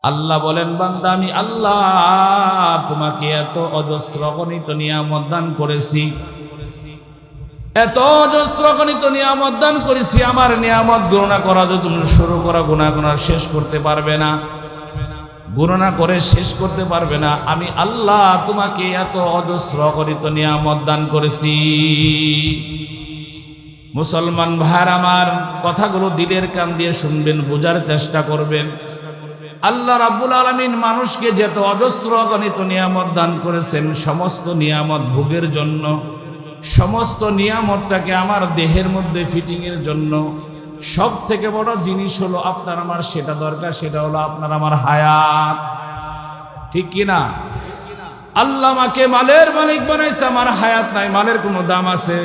আল্লাহ বলেন, বান্দা আমি আল্লাহ তোমাকে এত অজস্র গণিত নিয়ামত দান করেছি, এত অজস্র গণিত নিয়ামত দান করেছি। আমার নিয়ামত গণনা করা যদি তুমি শুরু করা, গুণা শেষ করতে পারবে না, গণনা করে শেষ করতে পারবে না। আমি আল্লাহ তোমাকে এত অজস্র গণিত নিয়ামত দান করেছি। মুসলমান ভাইরা আমার, কথাগুলো দিলের কান দিয়ে শুনবেন, বোঝার চেষ্টা করবেন। আল্লাহ রাব্বুল আলামিন মানুষকে যত অজস্র গণিত নিয়ামত দান করেছেন, সমস্ত নিয়ামত ভোগের জন্য, সমস্ত নিয়ামতটাকে আমার দেহের মধ্যে ফিটিংয়ের জন্য। সব থেকে বড় জিনিস হলো আপনার আমার সেটা দরকার, সেটা হলো আপনার আমার হায়াত, ঠিক কিনা? আল্লাহ আমাকে মালের মালিক বানাইছে, আমার হায়াত নাই। মালের কোনো দাম আছে?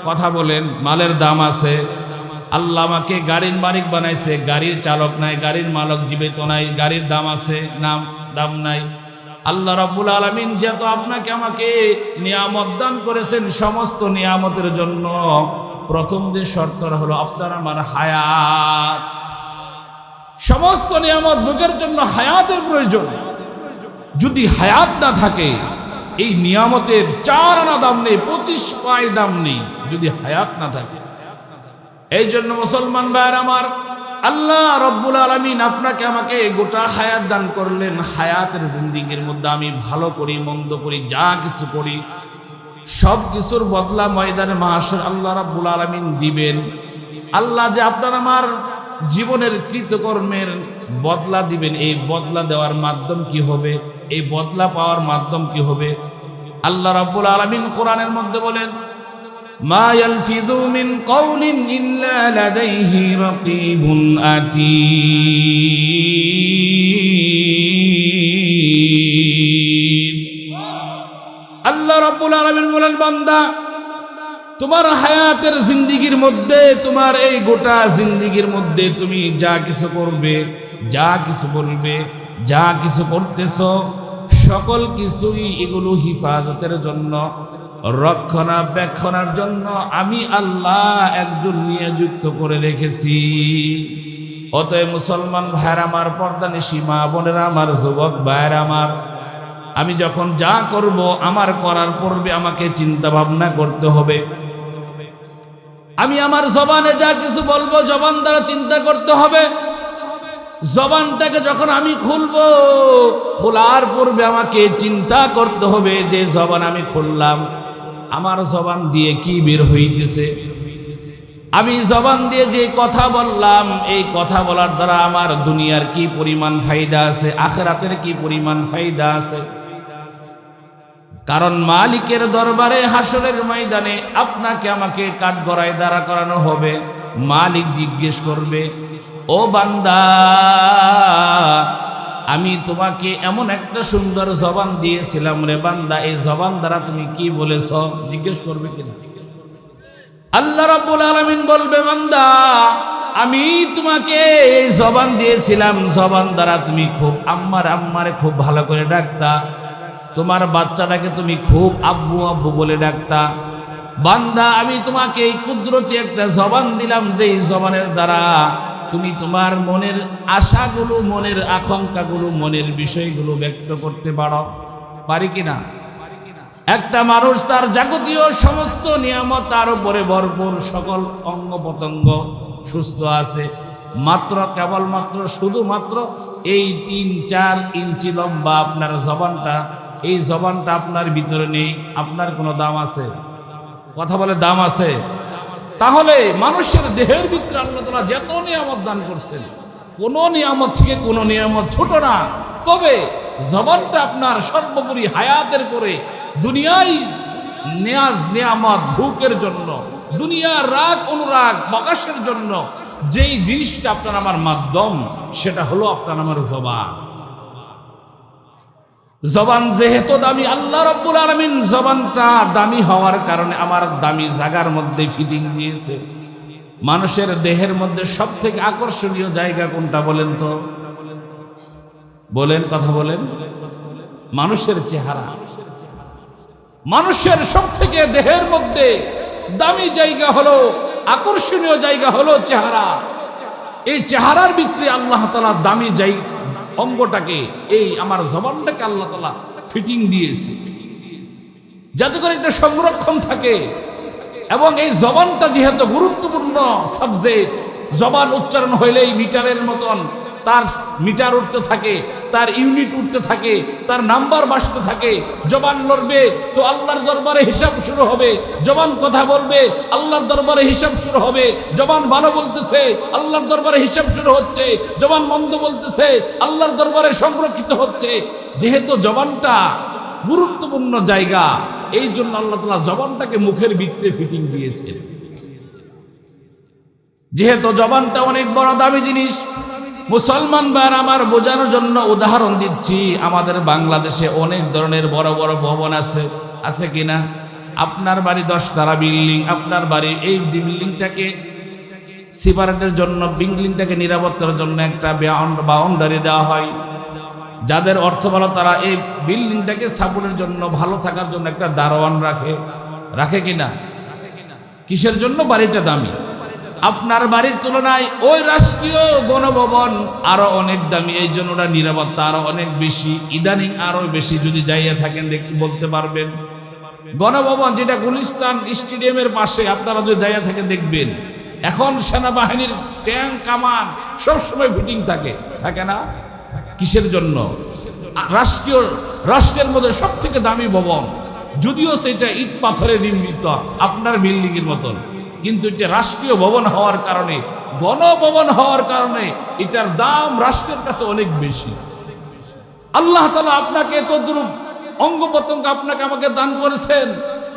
কথা বলেন, মালের দাম আছে? আল্লাহ আমাকে গাড়ির মালিক বানাইছে, গাড়ির চালক নাই, গাড়ির মালক জীবিত নাই, গাড়ির দাম আছে? দাম নাই। আল্লাহ রাব্বুল আলামিন যত আপনাকে আমাকে নিয়ামত দান করেছেন, সমস্ত নিয়ামতের জন্য প্রথম যে শর্ত হলো আপনার আমার হায়াত। সমস্ত নিয়ামত ভোগের জন্য হায়াতের প্রয়োজন। যদি হায়াত না থাকে, এই নিয়ামতের 4 আনা দাম নেই, 25 পাই দাম নেই, যদি হায়াত না থাকে। এই জন্য মুসলমান ভাইরা আমার, আল্লাহ রাব্বুল আলামিন আপনাকে আমাকে গোটা হায়াত দান করলেন। হায়াতের জিন্দেগির মধ্যে আমি ভালো করি, মন্দ করি, যা কিছু করি, সব কিছুর বদলা ময়দানে মাহশর আল্লাহ রাব্বুল আলামিন দিবেন। আল্লাহ যে আপনার আমার জীবনের কৃতকর্মের বদলা দিবেন, এই বদলা দেওয়ার মাধ্যম কি হবে, এই বদলা পাওয়ার মাধ্যম কি হবে? আল্লাহ রাব্বুল আলামিন কোরআনের মধ্যে বলেন, মা ইয়ালফিযু মিন কাওলিন ইল্লা লাদাইহি রাকীবুন আতীদ। আল্লাহ রাব্বুল আলামিন বলেন, বান্দা তোমার হায়াতের জিন্দেগির মধ্যে, তোমার এই গোটা জিন্দেগির মধ্যে তুমি যা কিছু করবে, যা কিছু বলবে, যা কিছু করতেছো, সকল কিছুই এগুলো হিফাজতের জন্য, রক্ষণাবেক্ষণের জন্য আমি আল্লাহ একজন নিয়োজিত করে রেখেছি। অতএব মুসলমান ভাইরা আমার, পর্দানিশী মা বোনেরা আমার, যুবক ভাইরা আমার, আমি যখন যা করব, আমার করার পূর্বে আমাকে চিন্তা ভাবনা করতে হবে। আমি আমার জবানে যা কিছু বলবো, জবান দ্বারা চিন্তা করতে হবে। জবানটাকে যখন আমি খুলবো, খোলার পূর্বে আমাকে চিন্তা করতে হবে যে জবান আমি খুললাম, আমার জবান দিয়ে কি বের হইতেছে। আমি জবান দিয়ে যে কথা বললাম, এই কথা বলার দ্বারা আমার দুনিয়ার কি পরিমাণ ফায়দা আছে, আখিরাতের কি পরিমাণ ফায়দা আছে। কারণ মালিকের দরবারে হাসরের ময়দানে আপনাকে আমাকে কাঠগড়ায় দাঁড়া করানো হবে। মালিক জিজ্ঞেস করবে, ও বান্দা, আমি তোমাকে এমন একটা সুন্দর জবান দিয়েছিলাম রে বান্দা, এই জবান দ্বারা তুমি কি বলেছ? জিজ্ঞেস করবে কিনা? আল্লাহ রাব্বুল আলামিন বলবে, বান্দা আমি তোমাকে এই জবান দিয়েছিলাম, জবান দ্বারা তুমি খুব আম্মারে খুব ভালো করে ডাকতা, তোমার বাচ্চাটাকে তুমি খুব আব্বু আব্বু বলে ডাকতা। বান্দা আমি তোমাকে এই কুদরতি একটা জবান দিলাম, যেই জবানের দ্বারা তুমি তোমার মনের আশাগুলো, মনের আকাঙ্ক্ষাগুলো, মনের বিষয়গুলো ব্যক্ত করতে পারি কিনা? একটা মানুষ তার যাবতীয় সমস্ত নিয়ামত তার উপরে ভরপুর, সকল অঙ্গ প্রত্যঙ্গ সুস্থ আছে, মাত্র কেবলমাত্র শুধুমাত্র এই 3-4 ইঞ্চি লম্বা আপনার জবানটা, এই জবানটা আপনার ভিতরে নেই। আপনার কোনো দাম আছে? কথা বলে দাম আছে? তাহলে মানুষের দেহের ভিতরে আল্লাহ তাআলা যত নিয়ামত দান করছেন, কোন নিয়ামত থেকে কোন নিয়ামত ছোট না। তবে জবানটা আপনার সর্বোপরি হায়াতের পরে দুনিয়ায় নিয়াজ নিয়ামত ভোগের জন্য, দুনিয়ার রাগ অনুরাগ প্রকাশের জন্য যেই জিনিসটা আপনার আমার মাধ্যম, সেটা হলো আপনার আমার জবান। জবান যেহেতু দামি, আল্লাহ রাব্বুল আলামিন জবানটা দামি হওয়ার কারণে আমার দামি জায়গার মধ্যে ফিটিং দিয়েছে। মানুষের দেহের মধ্যে সব থেকে আকর্ষণীয় জায়গা কোনটা বলেন তো? বলেন, কথা বলেন। মানুষের চেহারা। মানুষের সব থেকে দেহের মধ্যে দামি জায়গা হলো, আকর্ষণীয় জায়গা হলো চেহারা। এই চেহারার ভিতরে আল্লাহ তাআলা দামি অঙ্গটাকে, এই আমার জবানটাকে আল্লাহ তাআলা ফিটিং দিয়েছে, যাতে করে একটা সংরক্ষণ থাকে। এবং এই জবানটা যেহেতু গুরুত্বপূর্ণ সাবজেক্ট, জবান উচ্চারণ হইলেই মিটারের মতন তার মিটার উঠতে থাকে, তার ইউনিট উঠতে থাকে, তার নাম্বার বাড়তে থাকে। জবান লড়বে তো আল্লাহর দরবারে হিসাব শুরু হবে, জবান কথা বলবে আল্লাহর দরবারে হিসাব শুরু হবে। জবান ভালো বলতেছে আল্লাহর দরবারে হিসাব শুরু হচ্ছে, জবান মন্দ বলতেছে আল্লাহর দরবারে সংরক্ষিত হচ্ছে। যেহেতু জবানটা গুরুত্বপূর্ণ জায়গা, এই জন্য আল্লাহ তাআলা জবানটাকে মুখের ভিতরে ফিটিং দিয়েছেন। যেহেতু জবানটা অনেক বড় দামি জিনিস, মুসলমান ভাইরা আমার বোঝানোর জন্য উদাহরণ দিচ্ছি। আমাদের বাংলাদেশে অনেক ধরনের বড় বড় ভবন আছে, আছে কিনা? আপনার বাড়ি 10 তলা বিল্ডিং, আপনার বাড়ি এই বিল্ডিংটাকে সিপারেটের জন্য, বিল্ডিংটাকে নিরাপত্তার জন্য একটা বাউন্ডারি দেওয়া হয়। যাদের অর্থ ভালো তারা এই বিল্ডিংটাকে সাপোর্টের জন্য, ভালো থাকার জন্য একটা দারোয়ান রাখে, রাখে কিনা? কিসের জন্য? বাড়িটা দামি। আপনার বাড়ির তুলনায় ওই রাষ্ট্রীয় গণভবন আরো অনেক দামি, এই জন্য ওরা নিরাপত্তা আরো অনেক বেশি, ইদানিং আরো বেশি। যদি যাইয়া থাকেন বলতে পারবেন। গণভবন যেটা গুলিস্তান স্টেডিয়ামের পাশে, আপনারা যদি যাইয়া থাকেন দেখবেন এখন সেনাবাহিনীর ট্যাঙ্ক কামান সবসময় ফিটিং থাকে, থাকে না? কিসের জন্য? রাষ্ট্রের মধ্যে সব থেকে দামি ভবন, যদিও সেটা ইট পাথরে নির্মিত আপনার বিল্ডিং এর মতন, কিন্তু এটা রাষ্ট্রীয় ভবন হওয়ার কারণে, গণভবন হওয়ার কারণে এটার দাম রাষ্ট্রের কাছে অনেক বেশি। আল্লাহ তাআলা আপনাকে তদ্রূপ অঙ্গ প্রত্যঙ্গ আপনাকে আমাকে দান করেছেন।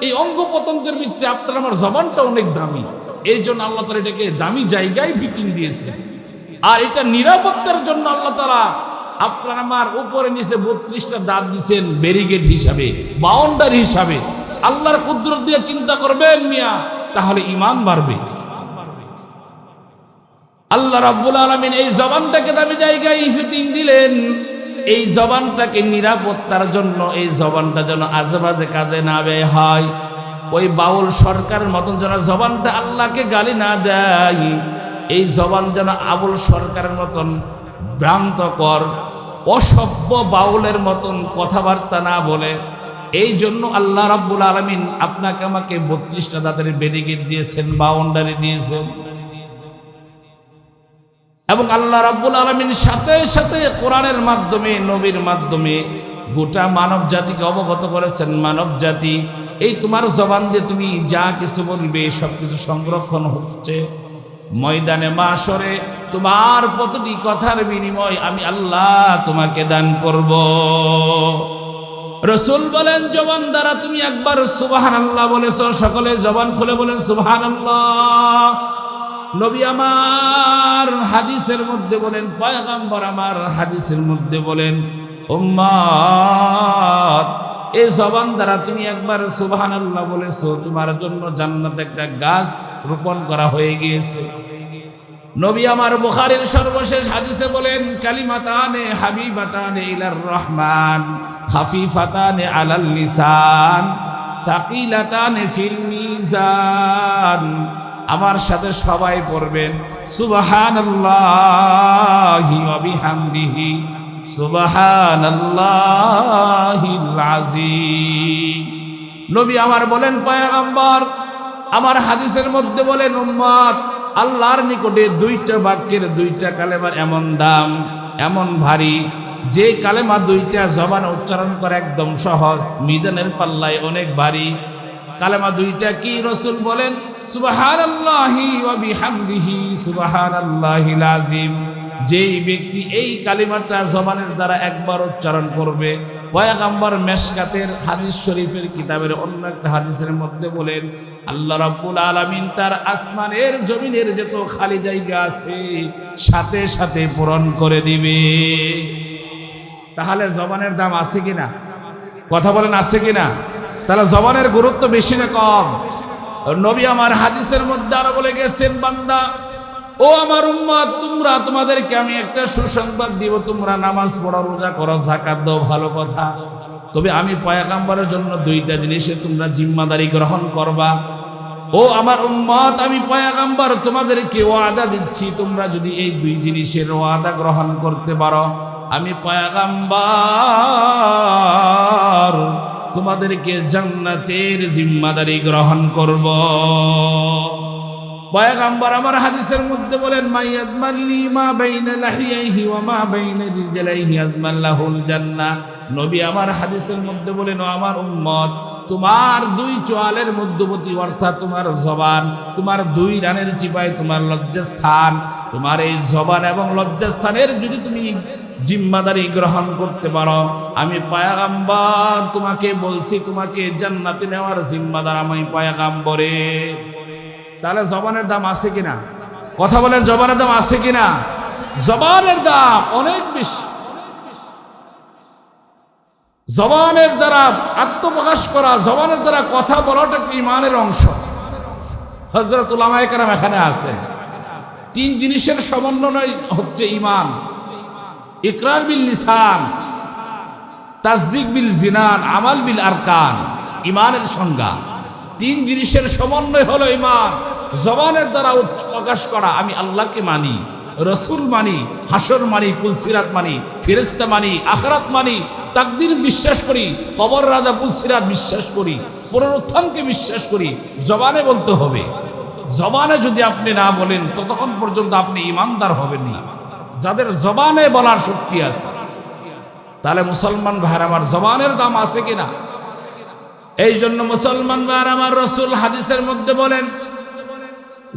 এই অঙ্গ প্রত্যঙ্গের ভিতরে আপনার আমার জবানটা অনেক দামি, এই জন্য আল্লাহ তাআলা এটাকে দামি জায়গায় ফিটিং দিয়েছে। আর এটা নিরাপত্তার জন্য আল্লাহ তাআলা আপনার আমার উপরে নিচে 32টা দাঁত দিয়েছেন ব্যারিকেড হিসাবে, বাউন্ডারি হিসাবে। আল্লাহর কুদরত দিয়ে চিন্তা করবেন মিয়া, তাহলে ঈমান বাড়বে। আল্লাহ রাব্বুল আলামিন এই জবানটাকে দামি জায়গায় ফিটিং দিলেন, এই জবানটাকে নিরাপত্তার জন্য। এই জবানটা যেন আজেবাজে কাজে না ব্যয় হয়, ওই বাউল সরকারের মতন যেন জবানটা আল্লাহকে গালি না দেয়। এই জবান যেন আবুল সরকারের মতন ভ্রান্তকর অসভ্য বাউলের মতন কথাবার্তা না বলে। এই জন্য আল্লাহ রাব্বুল আলামিন আপনাকে আমাকে 32টা দাঁতের ব্যারিকেড দিয়েছেন, বাউন্ডারি দিয়েছেন। এবং আল্লাহ রাব্বুল আলামিন সাথে সাথে কোরআনের মাধ্যমে, নবীর মাধ্যমে গোটা মানব জাতিকে অবগত করেছেন। মানব জাতি, এই তোমার জবান দিয়ে তুমি যা কিছু বলবে সবকিছু সংরক্ষণ হচ্ছে। ময়দানে মাশরে তোমার প্রতিটি কথার বিনিময় আমি আল্লাহ তোমাকে দান করব। রাসূল বলেন, জবান দ্বারা তুমি একবার সুবহানাল্লাহ বলেছো, সকলে জবান খুলে বলেন সুবহানাল্লাহ। নবী আমার হাদিসের মধ্যে বলেন, পয়গম্বর আমার হাদিসের মধ্যে বলেন, উম্মত এই জবান দ্বারা তুমি একবার সুবহানাল্লাহ বলেছো, তোমার জন্য জান্নাতে একটা গাছ রোপণ করা হয়ে গিয়েছে। নবী আমার বুখারীর সর্বশেষ হাদিসে বলেন, কালিমাতানে হাবিবাতানে ইলার রহমান খাফিফাতানে আলাল লিসান সাকিলাতানে ফিল মিজান। আমার সাথে সবাই পড়বেন সুবহানাল্লাহি ওয়া বিহামদিহি সুবহানাল্লাহিল আযীম। নবী আমার বলেন, পয়গম্বর আমার হাদিসের মধ্যে বলেন, উম্মত আল্লাহর নিকটে 2টা বাক্যের 2টা কালেমার এমন দাম, এমন ভারী, যে কালেমা 2টা জবানে উচ্চারণ করা একদম সহজ, মিজানের পাল্লায় অনেক ভারী। কালেমা 2টা কি? রাসূল বলেন, সুবহানাল্লাহি ওয়া বিহামদিহি সুবহানাল্লাহিল আযীম। যেই ব্যক্তি এই কালিমাটা জবানের দ্বারা একবার উচ্চারণ করবে, পয়গম্বর মেশকাতের হাদিস শরীফের কিতাবের অন্য একটা হাদিসের মধ্যে বলেন, আল্লাহ রাব্বুল আলামিন তার আসমানের জমিনের যত খালি জায়গা আছে সাথে সাথে পূরণ করে দিবে। তাহলে জবানের দাম আছে কিনা? কথা বলেন, আছে কিনা? তাহলে জবানের গুরুত্ব বেশি না কম? নবী আমার হাদিসের মধ্যে আরো বলে গেছেন, বান্দা ও আমার উম্মত, তোমরা তোমাদেরকে আমি একটা সুসংবাদ দিব, তোমরা নামাজ পড়ো, রোজা করো, যাকাত দাও, ভালো কথা। তবে আমি পয়গম্বরের জন্য 2টা জিনিসের তোমরা জিম্মাদারি গ্রহণ করবা। ও আমার উম্মত, আমি পয়গম্বর তোমাদেরকে ওয়াদা দিচ্ছি, তোমরা যদি এই 2 জিনিসের ওয়াদা গ্রহণ করতে পারো, আমি পয়গম্বর তোমাদেরকে জান্নাতের জিম্মাদারি গ্রহণ করব। পয়গম্বর আমার হাদিসের মধ্যে বলেন, মাইয়াদমাল্লি মা বাইনা লাহিয়াইহি ওয়া মা বাইনা রিজলাইহি আযমাল্লাহুল জান্নাহ। নবী আমার হাদিসের মধ্যে বলেন, ও আমার উম্মত, তোমার দুই চোয়ালের মধ্যবর্তী অর্থাৎ তোমার জবান, তোমার দুই রানের চিপায় তোমার লজ্জাস্থান, তোমার এই জবান এবং লজ্জাস্থানের যদি তুমি জিম্মাদারি গ্রহণ করতে পারো, আমি পয়গম্বর তোমাকে বলছি, তোমাকে জান্নাতে নেওয়ার জিম্মাদার আমি পয়গম্বরে। তাহলে জবানের দাম আছে কিনা? কথা বলেন, জবানের দাম আছে কিনা? জবানের দাম অনেক বেশি। জবানের দ্বারা আত্মপ্রকাশ করা, জবানের দ্বারা কথা বলাটা একটি ইমানের অংশ। হযরত উলামায়ে কেরাম এখানে আছে। তিন জিনিসের সমন্বয় হচ্ছে ইমান: ইকরার বিল লিসান, তাসদিক বিল জিনান, আমাল বিল আরকান। ইমানের সংজ্ঞা তিন জিনিসের সমন্বয় হলো ইমান। জবানের দ্বারা প্রকাশ করা, আমি আল্লাহকে মানি, রসুল মানি, হাসর মানি, পুলসিরাত মানি, ফেরেশতা মানি, আখিরাত মানি, তাকদীর বিশ্বাস করি, কবর রাজা পুলসিরাত বিশ্বাস করি, পুনরুত্থানকে বিশ্বাস করি। জবানে বলতে হবে। জবানে যদি আপনি না বলেন ততক্ষণ পর্যন্ত আপনি ইমানদার হবেন না। যাদের জবানে বলার শক্তি আছে, তাহলে মুসলমান ভাইরা আমার, জবানের দাম আছে কিনা? এই জন্য মুসলমান ভাইরা আমার, রাসূল হাদিসের মধ্যে বলেন,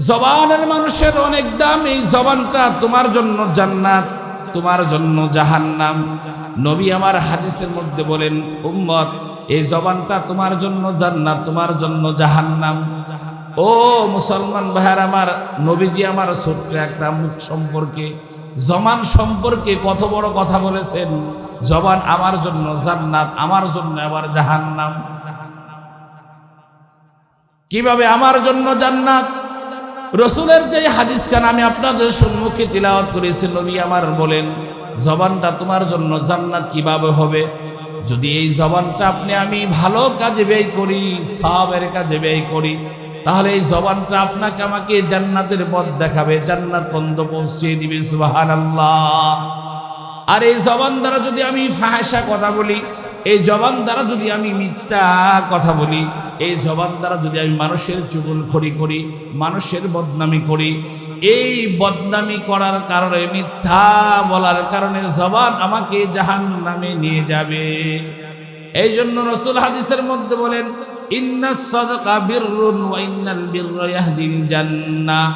জবানের মানুষের অনেক দাম। এই জবানটা তোমার জন্য জান্নাত, তোমার জন্য জাহান্নাম। নবী আমার হাদিসের মধ্যে বলেন, উম্মত, এই জবানটা তোমার জন্য জান্নাত, তোমার জন্য জাহান্নাম। ও মুসলমান ভাইরা আমার, নবীজি আমার ছোট্ট একটা মুখ সম্পর্কে, জবান সম্পর্কে কত বড় কথা বলেছেন। জবান আমার জন্য জান্নাত, আমার জন্য আবার জাহান্নাম। কিভাবে আমার জন্য জান্নাত? রসুলের যে হাদিস খান আমি আপনাদের সম্মুখে তিলাওয়াত করেছি, নবী আমার বলেন, জবানটা তোমার জন্য জান্নাত কিভাবে হবে? যদি এই জবানটা আমি ভালো কাজে ব্যয় করি, সওয়াবের কাজে ব্যয় করি, তাহলে এই জবানটা আপনাকে আমাকে জান্নাতের পথ দেখাবে, জান্নাত পর্যন্ত পৌঁছে দিবে। সুবহানাল্লাহ। আর এই জবান দ্বারা যদি আমি ফাহিশা কথা বলি, এই জবান দ্বারা যদি আমি মিথ্যা কথা বলি, এই জবান দ্বারা যদি আমি মানুষের চুগলখড়ি করি, মানুষের বদনামি করি, এই বদনামি করার কারণে, মিথ্যা বলার কারণে জবান আমাকে জাহান্নামে নিয়ে যাবে। এই জন্য রাসূল হাদিসের মধ্যে বলেন, ইন্নাস সাদাকা বিররুন ওয়া ইন্নাল বিররা ইয়াহদিল জান্নাহ।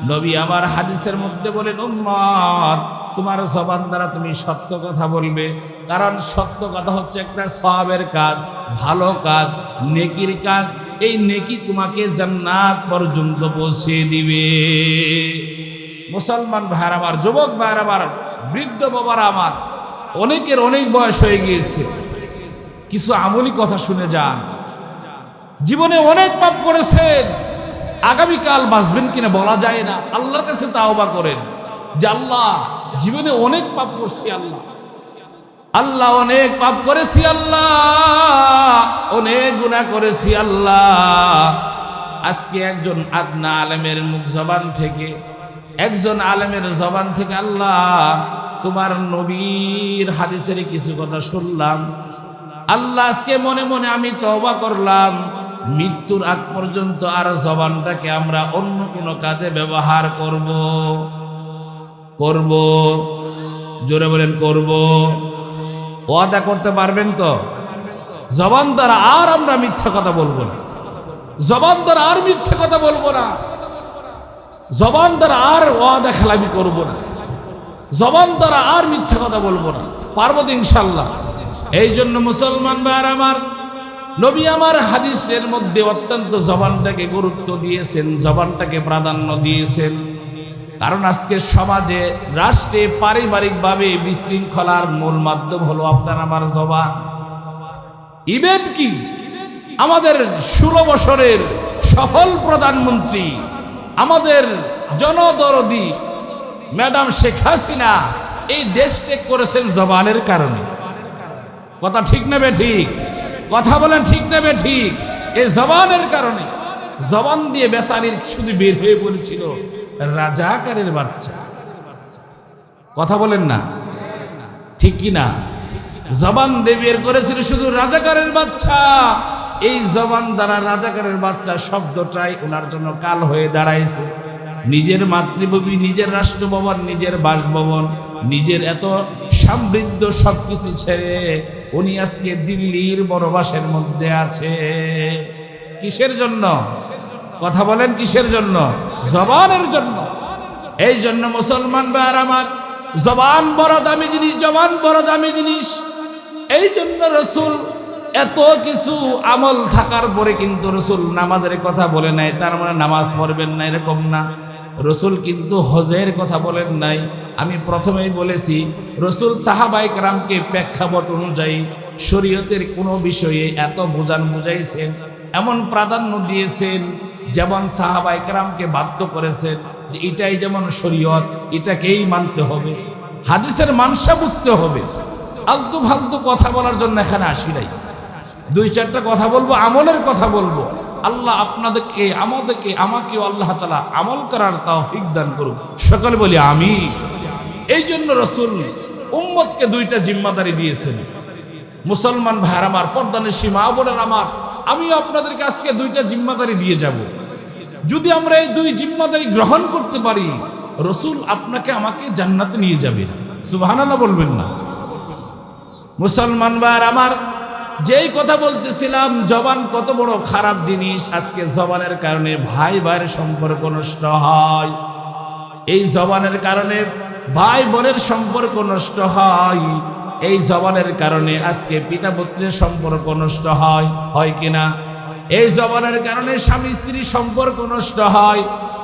নবী আমার হাদিসের মধ্যে বলেন, উম্মত, তোমার জবান দ্বারা তুমি সত্য কথা বলবে, কারণ সত্য কথা হচ্ছে একটা সওয়াবের কাজ, ভালো কাজ, নেকির কাজ। এই নেকি তোমাকে জান্নাত পর্যন্ত পৌঁছে দিবে। মুসলমান ভাইরা আমার, যুবক ভাইরা আমার, বৃদ্ধ বাবারা আমার, অনেকের অনেক বয়স হয়ে গিয়েছে। কিছু আমলি কথা শুনে যান। জীবনে অনেক পাপ করেছেন, আগামীকাল বাঁচবেন কিনা বলা যায় না। আল্লাহর কাছে তাওবা করেন যে আল্লাহ, জীবনে অনেক পাপ করছি, আল্লাহ অনেক পাপ করেছি, আল্লাহ অনেক গুনাহ করেছি, আল্লাহ। আজকে একজন আদনা আলেমের মুখ জবান থেকে, একজন আলেমের জবান থেকে আল্লাহ তোমার নবীর হাদিসের কিছু কথা শুনলাম, আল্লাহ আজকে মনে মনে আমি তওবা করলাম, মৃত্যুর আগ পর্যন্ত আর জবানটাকে আমরা অন্য কোনো কাজে ব্যবহার করব। জোরে বলেন, করব। ওয়াদা করতে পারবেন তো? জবান দ্বারা আর আমরা মিথ্যা কথা বলবো না, জবান দ্বারা আর মিথ্যা কথা বলবো না, জবান দ্বারা আর ওয়াদা খেলামি করবো না, জবান দ্বারা আর মিথ্যা কথা বলবো না। পারবো তো ইনশাল্লাহ। এই জন্য মুসলমান ভাইরা আমার, নবী আমার হাদিসের মধ্যে অত্যন্ত জবানটাকে গুরুত্ব দিয়েছেন, জবানটাকে প্রাধান্য দিয়েছেন। কারণ আজকে সমাজে, রাষ্ট্রে, পারিবারিকভাবে বিশৃঙ্খলার মূল মাধ্যম হলো আপনার আমার জবান। ইভেন কি আমাদের 16 বছরের সফল প্রধানমন্ত্রী, আমাদের জনদরদি ম্যাডাম শেখ হাসিনা এই দেশ ত্যাগ করেছেন জবানের কারণে। কথা ঠিক না বেঠিক? কথা বলেন, ঠিক না বেঠিক? এই জবানের কারণে। জবান দিয়ে বেচারির শুধু বের হয়ে পড়েছিল রাজাকারের বাচ্চা। কথা বলেন না? ঠিক কি না? জবান দিয়ে বের করেছিল শুধু রাজাকারের বাচ্চা। এই জবান দ্বারা রাজাকারের বাচ্চা শব্দটাই ওনার জন্য কাল হয়ে দাঁড়াইছে। নিজের মাতৃভূমি, নিজের রাষ্ট্রভবন, নিজের বাসভবন, নিজের এত সমৃদ্ধ সবকিছু ছেড়ে উনি আজকে দিল্লির বড়বাসের মধ্যে আছে। কিসের জন্য? কথা বলেন, কিসের জন্য? জবানের জন্য। এই জন্য মুসলমান ভাইরা আমার, জবান বড় দামি জিনিস, জবান বড় দামি জিনিস। এই জন্য রসুল এত কিছু আমল থাকার পরে কিন্তু রসুল নামাজের কথা বলে নাই। তার মানে নামাজ পড়বেন না এরকম না। রসুল কিন্তু হজের কথা বলেন নাই। আমি প্রথমেই বলেছি রসুল সাহাবায়ে কেরামকে প্রেক্ষাপট অনুযায়ী শরীয়তের কোনো বিষয়ে এত বুঝাইছেন, এমন প্রাধান্য দিয়েছেন, যেমন সাহাবায়ে কেরামকে বাধ্য করেছেন যে এটাই যেমন শরীয়ত, এটাকেই মানতে হবে, হাদিসের মানসা বুঝতে হবে। আলতু ফালতু কথা বলার জন্য এখানে আসি নাই। দুই চারটা কথা বলবো, আমলের কথা বলবো। আল্লাহ আপনাদেরকে, আমাকেও আল্লাহ তাআলা আমল করার তৌফিক দান করুন। সকলে বলি আমিন। এই জন্য রসুল উম্মতকে দুইটা জিম্মাদারি দিয়েছেন। মুসলমান ভাইয়ের আমার, পর্দানিশী মা বোনের আমার, আমিও আপনাদেরকে আজকে দুইটা জিম্মাদারি দিয়ে যাব। যদি আমরা এই দুই জিম্মাদারি গ্রহণ করতে পারি, রসুল আপনাকে আমাকে জান্নাতে নিয়ে যাবে। সুবহানাল্লাহ বলবেন না? মুসলমান ভাইয়ের আমার, যেই কথা বলতেছিলাম, জবান কত বড় খারাপ জিনিস। আজকে জবানের কারণে ভাই ভাইয়ের সম্পর্ক নষ্ট হয়। এই জবানের কারণে ভাই বোনের সম্পর্ক নষ্ট হয়। এই জবানের কারণে আজকে পিতা পুত্রের সম্পর্ক নষ্ট হয়, হয় কিনা? এই জবানের কারণে স্বামী স্ত্রীর সম্পর্ক নষ্ট হয়।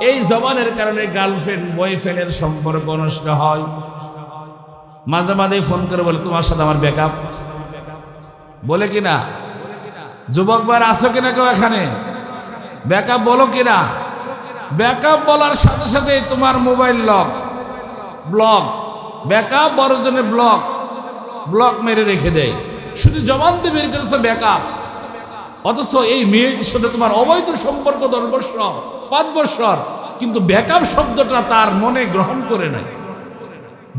এই জবানের কারণে গার্লফ্রেন্ড বয়ফ্রেন্ডের সম্পর্ক নষ্ট হয়। মাঝে মাঝে ফোন করে বলে তোমার সাথে আমার ব্যাকআপ, বলে কিনা? যুবক ভাইরা আসো কিনা কেউ এখানে? ব্যাকআপ বলো কিনা? ব্যাকআপ বলার সাথে সাথে তোমার মোবাইল ব্লক, ব্যাকআপ বড় জনের ব্লক মেরে রেখে দেয়। শুধু জবান দিয়ে বের করেছে ব্যাকআপ, অথচ এই মেয়ের সাথে তোমার অবৈধ সম্পর্ক 10 বছর 5 বছর, কিন্তু ব্যাকআপ শব্দটা তার মনে গ্রহণ করে নাই।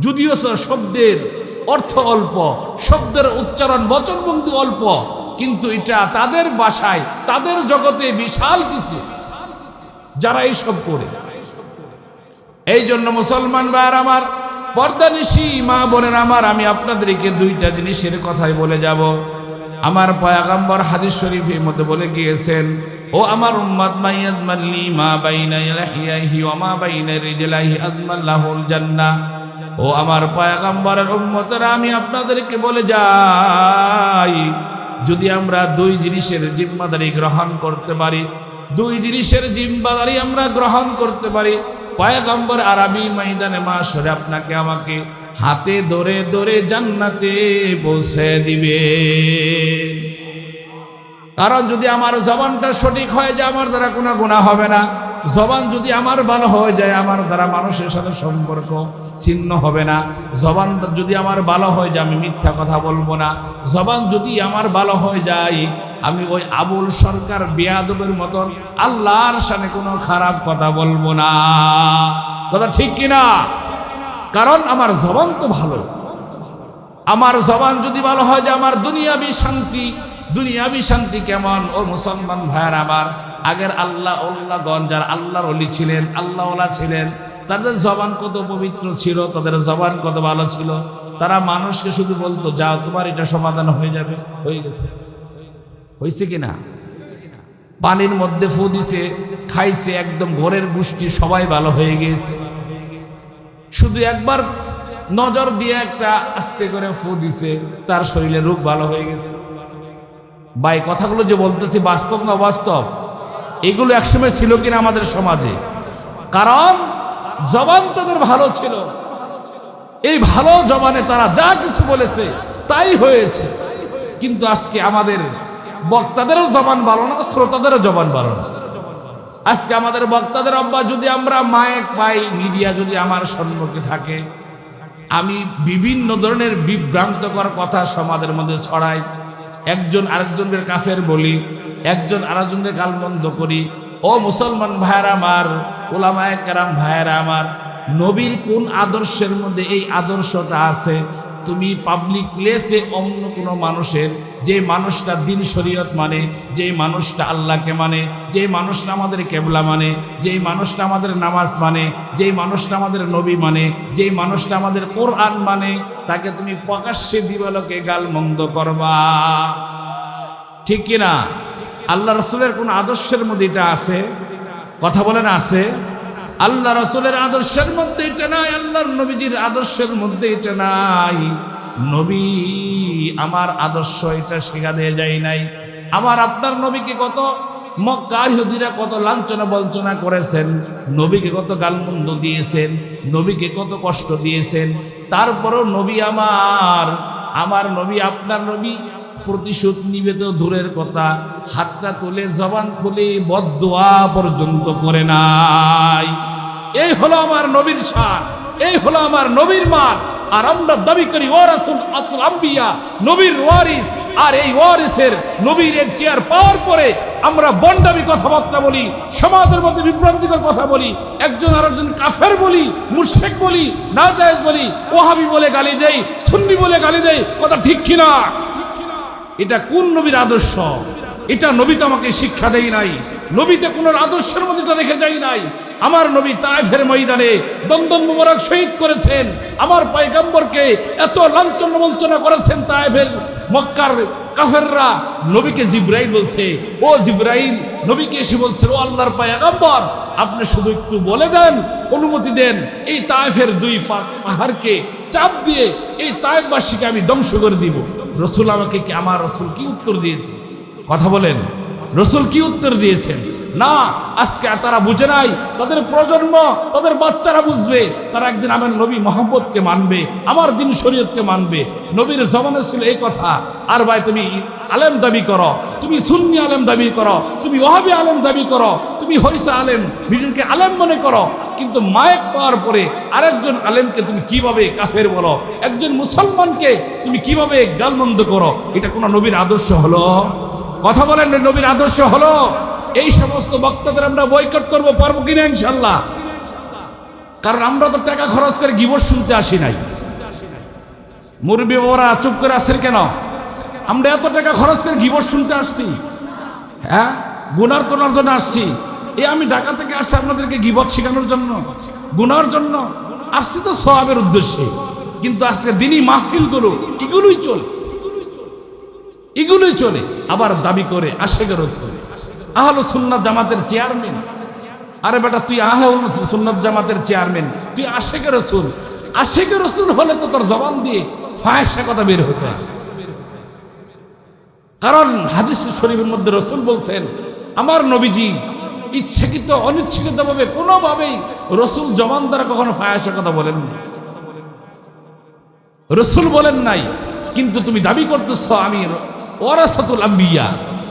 যদিও শব্দের অর্থ অল্প, শব্দের উচ্চারণ বচনভঙ্গি অল্প, কিন্তু এটা তাদের ভাষায়, তাদের জগতে বিশাল কিছু, যারা এইসব করে। এই জন্য মুসলমান ভাইয়ের আমার, পর্দানিশী মা বোনের আমার, আমি আপনাদেরকে দুইটা জিনিসের কথাই বলে যাব। আমার পয়গম্বর হাদিস শরীফের মধ্যে বলে গিয়েছেন, ও আমার উম্মত, মাইয়াজমাল্লি মা বাইনা ইলাইহি ওয়া মা বাইনা রিজলাইহি আজমাল্লাহুল জান্নাহ। ও আমার পয়গম্বরের উম্মতরা, আমি আপনাদেরকে বলে যাই, যদি আমরা দুই জিনিসের জিম্মাদারি গ্রহণ করতে পারি, দুই জিনিসের জিম্মাদারি আমরা গ্রহণ করতে পারি, পয়গম্বর আরবি ময়দানে মাশরে আপনাকে আমাকে হাতে ধরে ধরে জান্নাতে পৌঁছে দিবে। কারণ যদি আমার জবানটা সঠিক হয়ে যায়, আমার দ্বারা কোনো গুনাহ হবে না। জবান যদি আমার ভালো হয়ে যায়, আমার দ্বারা মানুষের সাথে সম্পর্ক ছিন্ন হবে না। জবান যদি আমার ভালো হয়ে যায়, আমি মিথ্যা কথা বলবো না। জবান যদি আমার ভালো হয়ে যায়, আমি ওই আবুল সরকার বেয়াদবের মতন আল্লাহর সামনে কোনো খারাপ কথা বলবো না। কথা ঠিক কিনা? কারণ আমার জবান তো ভালো। আমার জবান যদি ভালো হয় যে আমার দুনিয়াবি শান্তি কেমন? ও মুসলমান ভাইয়ার আমার, আগের আল্লাহগণ যারা আল্লাহর ওলি ছিলেন, আল্লাহওয়ালা ছিলেন, তাদের জবান কত পবিত্র ছিল, তাদের জবান কত ভালো ছিল। তারা মানুষকে শুধু বলতো, যাও তোমার এটা সমাধান হয়ে যাবে। হয়ে গেছে? হয়েছে কিনা? পানির মধ্যে ফু দিছে, খাইছে, একদম ঘরের গোষ্ঠী সবাই ভালো হয়ে গিয়েছে। শুধু একবার নজর দিয়ে একটা আস্তে করে ফু দিছে, তার শরীরে রোগ ভালো হয়ে গেছে। ভাই, কথাগুলো যে বলতেছি বাস্তব না অবাস্তব? এগুলো একসময় ছিল কিনা আমাদের সমাজে? কারণ জবান তাদের ভালো ছিল। এই ভালো জবানে তারা যা কিছু বলেছে তাই হয়েছে। কিন্তু আজকে আমাদের বক্তাদেরও জবান ভালো না, শ্রোতাদেরও জবান ভালো না। আজকে আমাদের বক্তাদের আব্বা, যদি আমরা মাইক পাই, মিডিয়া যদি আমার সম্মুখে থাকে, আমি বিভিন্ন ধরনের বিভ্রান্তকর কথা সমাজের মধ্যে ছড়াই। একজন আরেকজনের কাফের বলি, একজন আরেকজনের গালমন্দ করি। ও মুসলমান ভাইয়েরা আমার, উলামায়ে কেরাম ভাইয়েরা আমার, নবীর কোন আদর্শের মধ্যে এই আদর্শটা আছে? তুমি পাবলিক প্লেসে অন্য কোনো মানুষের, যে মানুষটা দিন শরীয়ত মানে, যে মানুষটা আল্লাহকে মানে, যে মানুষটা আমাদের কেবলা মানে, যে মানুষটা আমাদের নামাজ মানে, যে মানুষটা আমাদের নবী মানে, যে মানুষটা আমাদের কোরআন মানে, তাকে তুমি প্রকাশ্যে দিবালোকে গালমন্দ করবা। ঠিক কিনা? আল্লাহ রসুলের কোন আদর্শের মধ্যে এটা আছে? কথা বলেন আছে? আল্লাহ রসুলের আদর্শের মধ্যে এটা নাই, আল্লাহর নবীজির আদর্শের মধ্যে এটা নাই। নবী আমার আদর্শ এটা শেখা দিয়ে যায় নাই। আমার আপনার নবীকে কত মক্কার ইহুদিরা কত লাঞ্ছনা বঞ্চনা করেছেন, নবীকে কত গালমন্দ দিয়েছেন, নবীকে কত কষ্ট দিয়েছেন, তারপরও নবী আমার নবী আপনার নবী প্রতিশোধ নিবে তো দূরের কথা, হাতটা তুলে জবান খুলে বদদুয়া পর্যন্ত করে নাই। এই হলো আমার নবীর শান, এই হলো আমার নবীর মান। আর আমরা দাবি করি ওয়ারাসুল আতুল আম্বিয়া, নবীর ওয়ারিস। আর এই ওয়ারিসের নবীর এক চেয়ার পাওয়ার পরে আমরা বন্ডামি কথাবার্তা বলি, সমাজের মধ্যে বিভ্রান্তিকর কথা বলি, একজন আরেকজন কাফের বলি, মুশরিক বলি, নাজায়েজ বলি, ওহাবি বলে গালি দেই, সুন্নি বলে গালি দেই। কথা ঠিক কিনা? এটা কোন নবীর আদর্শ? এটা নবী তো আমাকে শিক্ষা দেয় নাই, নবীতে কোন আদর্শের মধ্যে এটা রেখে যায় নাই। আমার নবী তায়েফের ময়দানে দন্দন মুবারক শহীদ করেছেন। আমার পয়গম্বরকে এত লাঞ্ছনা বঞ্চনা করেছেন তায়েফের মক্কার কাফেররা। নবীকে জিবরাইল বলছে, ও জিবরাইল, নবীকে এসে বলছে, ও আল্লাহর পয়গম্বর, আপনি শুধু একটু বলে দেন, অনুমতি দেন, এই তায়েফের দুই পাহাড়কে চাপ দিয়ে এই তায়েফবাসীকে আমি ধ্বংস করে দিব। রসুল আমাকে আমার রসুল কি উত্তর দিয়েছে? কথা বলেন, রসুল কি উত্তর দিয়েছেন? না, আজকে তারা বুঝে নাই, তাদের প্রজন্ম, তাদের বাচ্চারা বুঝবে, তারা একদিন আমার নবী মোহাম্মদকে মানবে, আমার দিন শরীয়তকে মানবে। নবীর জমানে ছিল এই কথা। আর ভাই তুমি আলেম দাবি করো, তুমি সুন্নি আলেম দাবি করো, তুমি ওহাবি আলেম দাবি করো, তুমি হইসা আলেম, নিজেকে আলেম মনে করো, কিন্তু মায়ের পাওয়ার পরে আরেকজন আলেমকে তুমি কিভাবে কাফের বলো, একজন মুসলমানকে তুমি কিভাবে গালমন্দ করো? এটা কোন নবীর আদর্শ হলো? কথা বলেন, নবীর আদর্শ হলো? এই সমস্ত বক্তাদের আমরা বয়কট করবো, পারবো কিনা ইনশাল্লাহ? কারণ আমরা তো টাকা খরচ করে গীবত শুনতে আসি নাই। মুরব্বি ওরা চুপ করে আসেন কেন? আমরা এত টাকা খরচ করে গীবত শুনতে আসছি, হ্যাঁ, গুনার করার জন্য আসছি। আমি ঢাকা থেকে আসছি আপনাদেরকে গীবত শেখানোর জন্য, গুনার জন্য আসছি তো সওয়াবের উদ্দেশ্যে। কিন্তু আজকে দিনই মাহফিল গুলো এগুলোই চলে। আবার দাবি করে আশেকের রাসূল, আহলে সুন্নাত জামাতের চেয়ারম্যান। আরে বেটা, তুই আহলে সুন্নাত জামাতের চেয়ারম্যান, তুই আশেকের রাসূল। আশেকের রাসূল হলে তো তোর জবান দিয়ে ফাহিশা কথা বের হতো। কারণ হাদিস শরীফের মধ্যে রাসূল বলছেন, আমার নবীজি ইচ্ছাকৃত অনিচ্ছাকৃত ভাবে কোনোভাবেই রাসূল জবান দ্বারা কখনো ফাহিশা কথা বলেন না, রাসূল বলেন নাই। কিন্তু তুমি দাবি করতেছ আমি ওয়ারাসাতুল আম্বিয়া,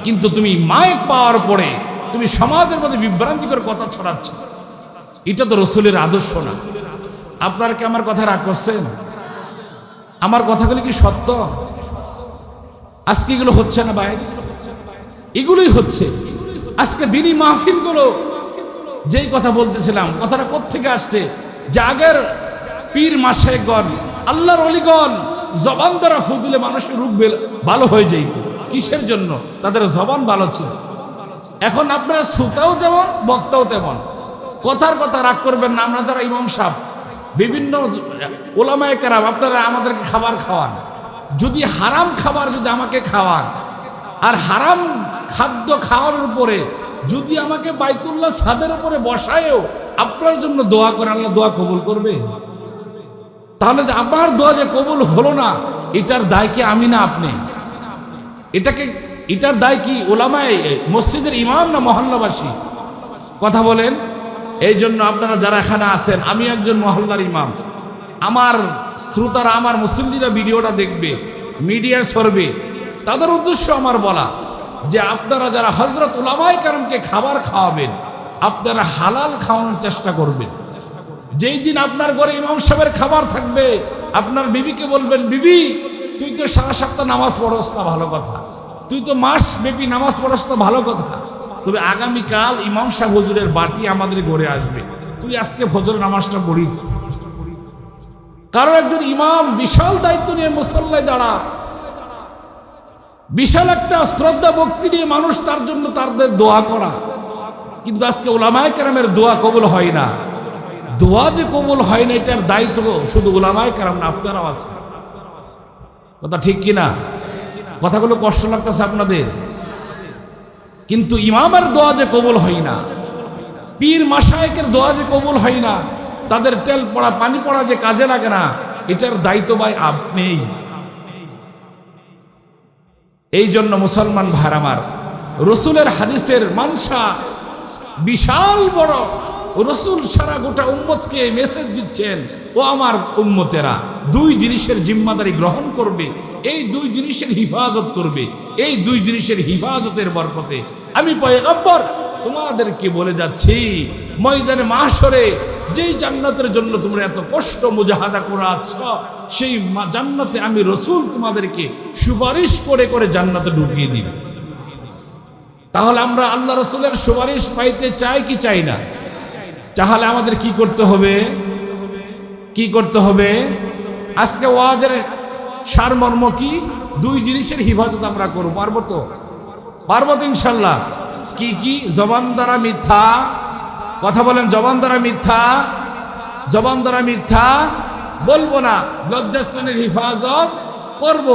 কিন্তু তুমি মাইক পাওয়ার পরে তুমি সমাজের মধ্যে বিভ্রান্তিকর কথা ছড়াচ্ছ। এটা তো রাসূলের আদর্শ না। আপনারা কি আমার কথা রাগ করছেন? আমার কথাগুলি কি সত্য? আজকে এগুলো হচ্ছে না ভাই, এগুলোই হচ্ছে। আজকে দিনই মাহফিল গুলো যেই কথা বলতেছিলাম, কথাটা কোত্থেকে আসছে? যে আগের পীর মাশায়েখগণ, আল্লাহর ওলিগণ জবান দ্বারা ফু দিলে মানুষের রূপ ভালো হয়ে যেত। কিসের জন্য? তাদের জবান ভালো ছিল। এখন আপনারা শ্রোতাও যেমন, বক্তাও তেমন। কথার কথা রাগ করবেন না। আমরা যারা ইমাম সাহেব, বিভিন্ন ওলামায়ে কেরাম, আপনারা আমাদেরকে খাবার খাওয়ান, যদি হারাম খাবার যদি আমাকে খাওয়ান, আর হারাম খাদ্য খাওয়ার উপরে যদি আমাকে বাইতুল্লাহ ছাদের উপরে বসায়ও আপনার জন্য দোয়া করে, আল্লাহ দোয়া কবুল করবে? তাহলে যে আমার দোয়া যে কবুল হলো না, এটার দায় কি আমি না আপনি? এটার দায় কি ওলামায়ে মসজিদের ইমাম না মহল্লাবাসী? কথা বলেন। এই জন্য আপনারা যারা এখানে আছেন, আমি একজন মহল্লার ইমাম, আমার শ্রোতারা, আমার মুসল্লিরা ভিডিওটা দেখবে, মিডিয়া সরবে, তাদের উদ্দেশ্য আমার বলা যে আপনারা যারা হযরত উলামায়ে কেরামকে খাবার খাওয়াবেন, আপনারা হালাল খাওয়ানোর চেষ্টা করবেন। যেই দিন আপনার ঘরে ইমাম সাহেবের খাবার থাকবে, আপনার বিবিকে বলবেন, বিবি তুই তো সারা সপ্তাহ নামাজ পড়স না, ভালো কথা, তুই তো মাস ব্যাপী নামাজ পড়স না, ভালো কথা, তবে আগামীকাল ইমাম সাহেব হুজুরের বাটি আমাদের ঘরে আসবে, তুই আজকে ফজর নামাজটা পড়িস। কারণ একজন ইমাম বিশাল দায়িত্ব নিয়ে মুসল্লায় দাঁড়া, বিশাল একটা শ্রদ্ধা ভক্তি নিয়ে মানুষ তার জন্য তাদের দোয়া করা। কিন্তু আজকে উলামায়ে কেরামের দোয়া কবুল হয় না। দোয়া যে কবুল হয় না এটার দায়িত্ব শুধু উলামায়ে কেরাম না, আপনারাও আছে। কথা ঠিক কিনা? কথাগুলো কষ্ট লাগতেছে আপনাদের। কিন্তু ইমামের দোয়া যে কবুল হয় না, পীর মাশায়েখের দোয়া যে কবুল হয় না, তাদের তেল পড়া পানি পড়া যে কাজে লাগে না, এটার দায়িত্ব ভাই আপনিই। এই জন্য মুসলমান ভাইরা আমার, রসুলের হাদিসের মানসা বিশাল বড়। রসুল সারা গোটা উম্মতকে মেসেজ দিচ্ছেন, ও আমার উম্মতেরা, দুই জিনিসের জিম্মাদারি গ্রহণ করবে, এই দুই জিনিসের হিফাজত করবে। এই দুই জিনিসের হিফাজতের বরকতে আমি পয়গম্বর তোমাদেরকে বলে যাচ্ছি, ময়দানে মাহশরে যেই জান্নাতের জন্য তোমরা এত কষ্ট মুজাহাদা করে আছো, সেই জান্নাতে আমি রসুল তোমাদেরকে সুপারিশ করে করে জান্নাতে ঢুকিয়ে দিব। তাহলে আমরা আল্লাহ রসুলের সুপারিশ পাইতে চাই কি চাই না? তাহলে আমাদের কি করতে হবে? কি করতে হবে? আজকে ওয়াজের সারমর্ম কি? দুই জিনিসের হিফাজত আমরা করব। পারবো তো? পারবো তো ইনশাল্লাহ। কি কি? জবান দ্বারা মিথ্যা কথা বলেন, জবান দ্বারা মিথ্যা, জবান দ্বারা মিথ্যা বলবো না, লজ্জাস্থানের হিফাজত করব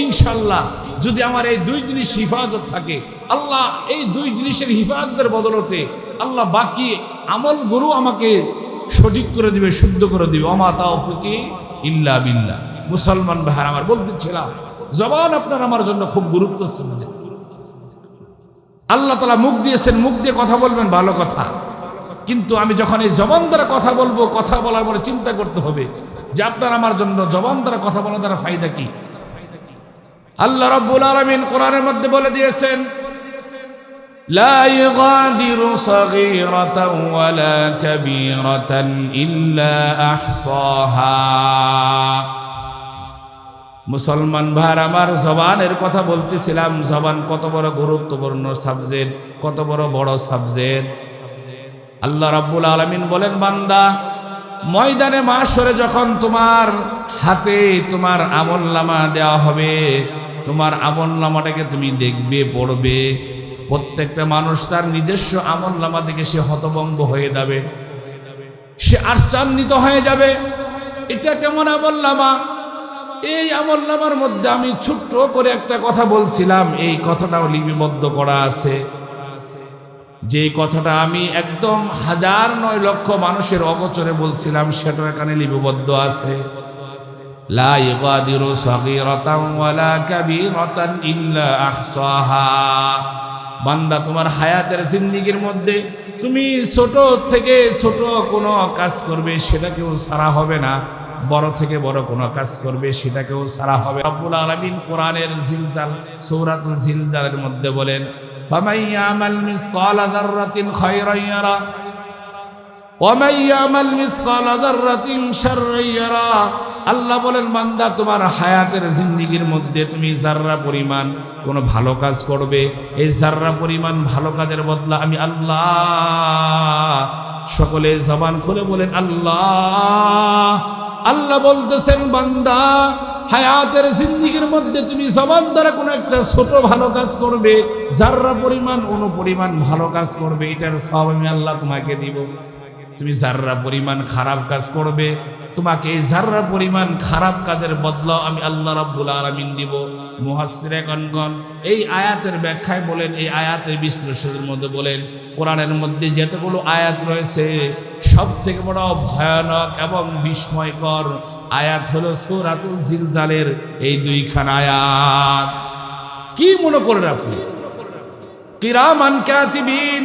ইনশাল্লাহ। যদি আমার এই দুই জিনিস হিফাজত থাকে, আল্লাহ এই দুই জিনিসের হিফাজতের বদলতে আল্লাহ বাকি আমলগুলো আমাকে সঠিক করে দিবে, শুদ্ধ করে দিবে। ওমা তাওফিকি ইল্লা বিল্লাহ। মুসলমান ভাই আমার বলতেছিলাম, জবান আপনার আমার জন্য খুব গুরুত্ব সাবজেক্ট। আল্লাহ তাআলা মুখ দিয়েছেন, মুখ দিয়ে কথা বলবেন, ভালো কথা। কিন্তু আমি যখন এই জবান দ্বারা কথা বলবো, কথা বলার পরে চিন্তা করতে হবে যে আপনার আমার জন্য জবান দ্বারা কথা বলা দ্বারা ফায়দা কি। আল্লাহ রাব্বুল আলামিন কোরআনের মধ্যে বলে দিয়েছেন, লা ইগাদিরু সাগীরাতান ওয়ালা কাবীরাতান ইল্লা আহসাহা। মুসলমান ভাইরা আমার, জবানের কথা বলতেছিলাম। জবান কত বড় গুরুত্বপূর্ণ সাবজেক্ট, কত বড় সাবজেক্ট। আল্লাহ রাব্বুল আলামিন বলেন, বান্দা ময়দানে মাহশরে যখন তোমার হাতে তোমার আমলনামা দেওয়া হবে, তোমার আমলনামাটাকে তুমি দেখবে, পড়বে। প্রত্যেকটা মানুষ তার নিজস্ব আমলনামা দেখে সে হতভম্ব হয়ে যাবে, সে আশ্চর্যিত হয়ে যাবে। এটা কেমন আমলনামা? এই আমলনামার মধ্যে আমি ছোট্ট করে একটা কথা বলছিলাম, এই কথাটাও লিপিবদ্ধ করা আছে। যে কথাটা আমি একদম 1000-9 মানুষের অগোচরে বলছিলাম, সেটা এখানে লিপিবদ্ধ আছে। লা ইগাদিরু সাগীরাতান ওয়ালা কাবীরাতান ইল্লা আহসাহা। বান্দা, তোমার হায়াতের জিন্দেগির মধ্যে তুমি ছোট থেকে ছোট কোনো কাজ করবে, সেটাকেও ছাড়া হবে না। বড় থেকে বড় কোনো কাজ করবে, সেটাকেও ছাড়া হবে। রব্বুল আলামিন কোরআনের জিলজাল সূরাতুল জিলজালের মধ্যে বলেন, ফামান ইয়ামাল মিসকালা যাররাতিন খায়রান ইয়ারা ওয়া মান ইয়ামাল মিসকালা যাররাতিন শাররান ইয়ারা। আল্লাহ বলেন, বান্দা তোমার হায়াতের জিন্দেগির মধ্যে তুমি যাররা পরিমাণ কোনো ভালো কাজ করবে, এই যাররা পরিমাণ ভালো কাজের বদলা আমি আল্লাহ, সকলে জবান খুলে বলেন আল্লাহ। আল্লাহ বলতেছেন, বান্দা হায়াতের জিন্দেগির মধ্যে তুমি জবান দ্বারা কোনো একটা ছোট ভালো কাজ করবে, যাররা পরিমাণ অনুপরিমাণ ভালো কাজ করবে, এটার সওয়াব আমি আল্লাহ তোমাকে দিব। তুমি যাররা পরিমাণ খারাপ কাজ করবে, তোমাকে এই যাররা পরিমাণ খারাপ কাজের বদলা আমি আল্লাহ রাব্বুল আলামিন দিব। মুফাসসিরগণ এই আয়াতের ব্যাখ্যায় বলেন, এই আয়াতের বিশ্লেষণের মধ্যে বলেন, কোরআনের মধ্যে যতগুলো আয়াত রয়েছে সব থেকে বড় ভয়ানক এবং বিস্ময়কর আয়াত হলো সূরাতুল জিলজালের এই দুইখানা আয়াত। কি মনে করেন আপনি? কিরামান কাতিবিন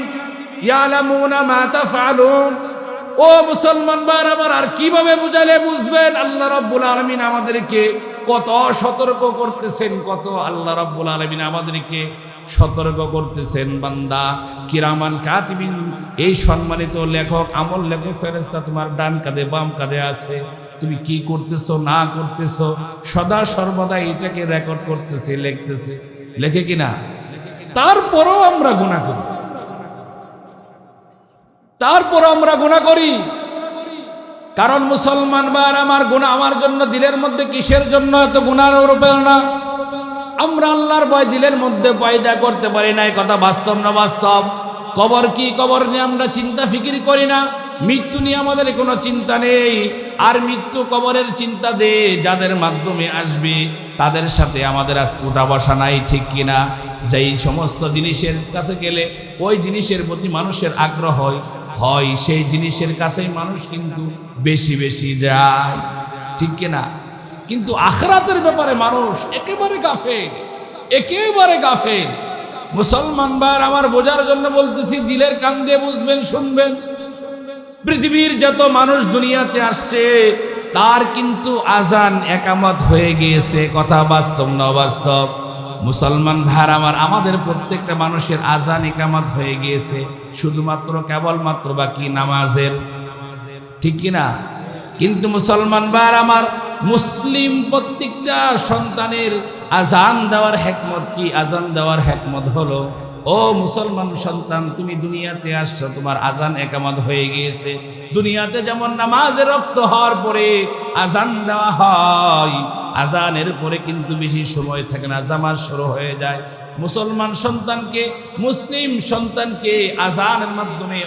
ইয়ালামুনা মা তাফআলুন। ও মুসলমান ভাই আমার, আর কিভাবে বুঝালে বুঝবেন? আল্লাহ রাব্বুল আলামিন আমাদেরকে কত সতর্ক করতেছেন, কত আল্লাহ রাব্বুল আলামিন আমাদেরকে সতর্ক করতেছেন। বান্দা, কিরামান কাতিবিন, এই সম্মানিত লেখক, আমল লেখক ফেরেশতা তোমার ডান কাঁধে বাম কাঁধে আছে। তুমি কি করতেছো না করতেছো সদা সর্বদা এটাকে রেকর্ড করতেছে, লিখতেছে, লেখে কিনা? তারপরও আমরা গুনাহ করি, তারপর আমরা গুনাহ করি। কারণ মুসলমান ভাইরা আমার, গুনাহ আমার জন্য দিলের মধ্যে কিসের জন্য এত গুনাহ রূপে না? আমরা আল্লাহর ভয় দিলের মধ্যে পয়দা করতে পারি না। এই কথা বাস্তব না বাস্তব? কবর কি, কবর নিয়ে আমরা চিন্তা ফিকির করি না। মৃত্যু নিয়ে আমাদের কোনো চিন্তা নেই। আর মৃত্যু কবরের চিন্তা দে যাদের মাধ্যমে আসবে তাদের সাথে আমাদের আজ উঠা বসা নাই, ঠিক কিনা? যেই সমস্ত জিনিসের কাছে গেলে ওই জিনিসের প্রতি মানুষের আগ্রহ হয়, সেই জিনিসের কাছেই মানুষ কিন্তু বেশি বেশি যায়, ঠিক কিনা? কিন্তু আখিরাতের ব্যাপারে মানুষ একেবারে গাফেল, একেবারে গাফেল। মুসলমান ভাইরা আমার, বোঝার জন্য বলতেছি, দিলের কান দিয়ে বুঝবেন, শুনবেন। পৃথিবীর যত মানুষ দুনিয়াতে আসছে তার কিন্তু আজান একামত হয়ে গিয়েছে। কথা বাস্তব না বাস্তব? মুসলমান ভাইরা আমার, আমাদের প্রত্যেকটা মানুষের আজান একামত হয়ে গিয়েছে, শুধুমাত্র কেবলমাত্র বাকি নামাজের, ঠিক কিনা? কিন্তু মুসলমান ভাইরা আমার, মুসলিম প্রত্যেকটা সন্তানের আজান দেওয়ার হিকমত কি? আজান দেওয়ার হিকমত হলো, ও মুসলমান সন্তান, তুমি দুনিয়াতে আসছো, তোমার আজান একামত হয়ে গিয়েছে। দুনিয়াতে যেমন নামাজের রক্ত হওয়ার পরে আজান দেওয়া হয়, আজানের পরে কিন্তু বেশি সময় থাকে না, জামাত শুরু হয়ে যায়। মুসলমান সন্তানকে, মুসলিম সন্তানকে আজানের মাধ্যমে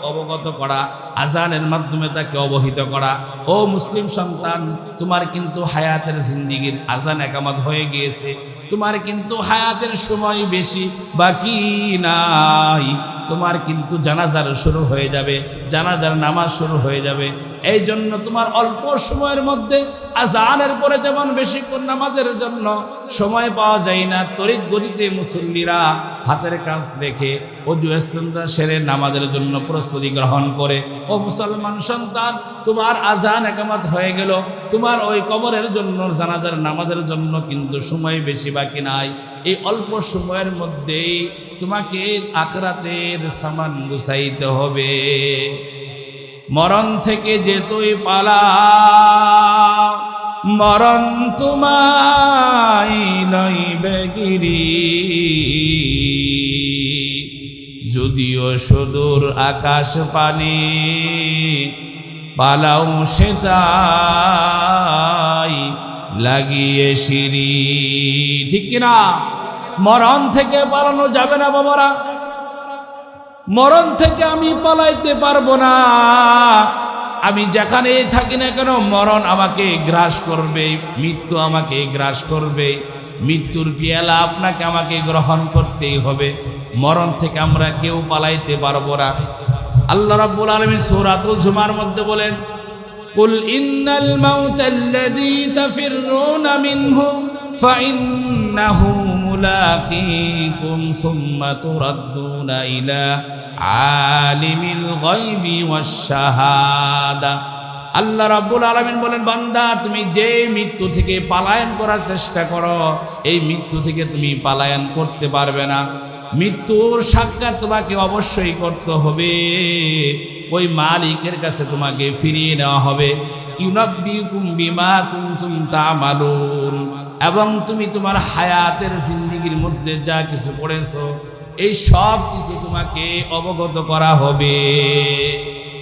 অবগত করা, আজানের মাধ্যমে তাকে অবহিত করা, ও মুসলিম সন্তান, তোমার কিন্তু হায়াতের জিন্দিগির আজান একামত হয়ে গিয়েছে, তোমার কিন্তু হায়াতের সময় বেশি বাকি নাই, তোমার কিন্তু জানাজার শুরু হয়ে যাবে, জানাজার নামাজ শুরু হয়ে যাবে। এই জন্য তোমার অল্প সময়ের মধ্যে আজানের পরে যেমন বেশিক্ষণ নামাজের জন্য সময় পাওয়া যায় না, তড়িৎ গতিতে মুসল্লিরা হাতের কাজ রেখে অজু ইস্তেঞ্জা সেরে নামাজের জন্য প্রস্তুতি গ্রহণ করে। ও মুসলমান সন্তান, তোমার আজান একামত হয়ে গেল, তোমার ওই কবরের জন্য, জানাজার নামাজের জন্য কিন্তু সময় বেশি বাকি নাই। এই অল্প সময়ের মধ্যেই তোমাকে আখিরাতের সামান গুছাইতে হবে। মরণ থেকে যে তুই পালা, মরণ তোমায় লইবে গিরি, যদিও সুদূর আকাশ পানে পালাও সেটাই লাগিয়ে সিঁড়ি, ঠিক কিনা? মরণ থেকে পালানো যাবে না বাবারা, মরণ থেকে আমি পালাইতে পারবো না। আমি যেখানে থাকি না কেন মরণ আমাকে গ্রাস করবে, মৃত্যু আমাকে গ্রাস করবে, মৃত্যুর পিয়ালা আপনাকে আমাকে গ্রহণ করতেই হবে। মরণ থেকে আমরা কেউ পালাইতে পারবো না। আল্লাহ রাব্বুল আলামিন সূরাতুল জুমার মধ্যে বলেন, কুল ইন্নাল মাউতাল্লাযী তাফিররুনা মিনহু ফাইন্নাহু মুলাকীকুম সুম্মা তুরাদ্দুনা ইলা আলিমিল গায়বি ওয়াশ শাহাদা। আল্লাহ রাব্বুল আলামিন বলেন, বান্দা, তুমি যে মৃত্যু থেকে পলায়ন করার চেষ্টা করো, এই মৃত্যু থেকে তুমি পলায়ন করতে পারবে না। মৃত্যুর সাক্ষাৎ তোমাকে অবশ্যই করতে হবে, ওই মালিকের কাছে তোমাকে ফিরিয়ে নেওয়া হবে। ইউনাব্বিকুম বিমা কুনতুম তা'মালুন, এবং তুমি তোমার হায়াতের জিন্দেগির মধ্যে যা কিছু করেছো এই সব কিছু তোমাকে অবগত করা হবে।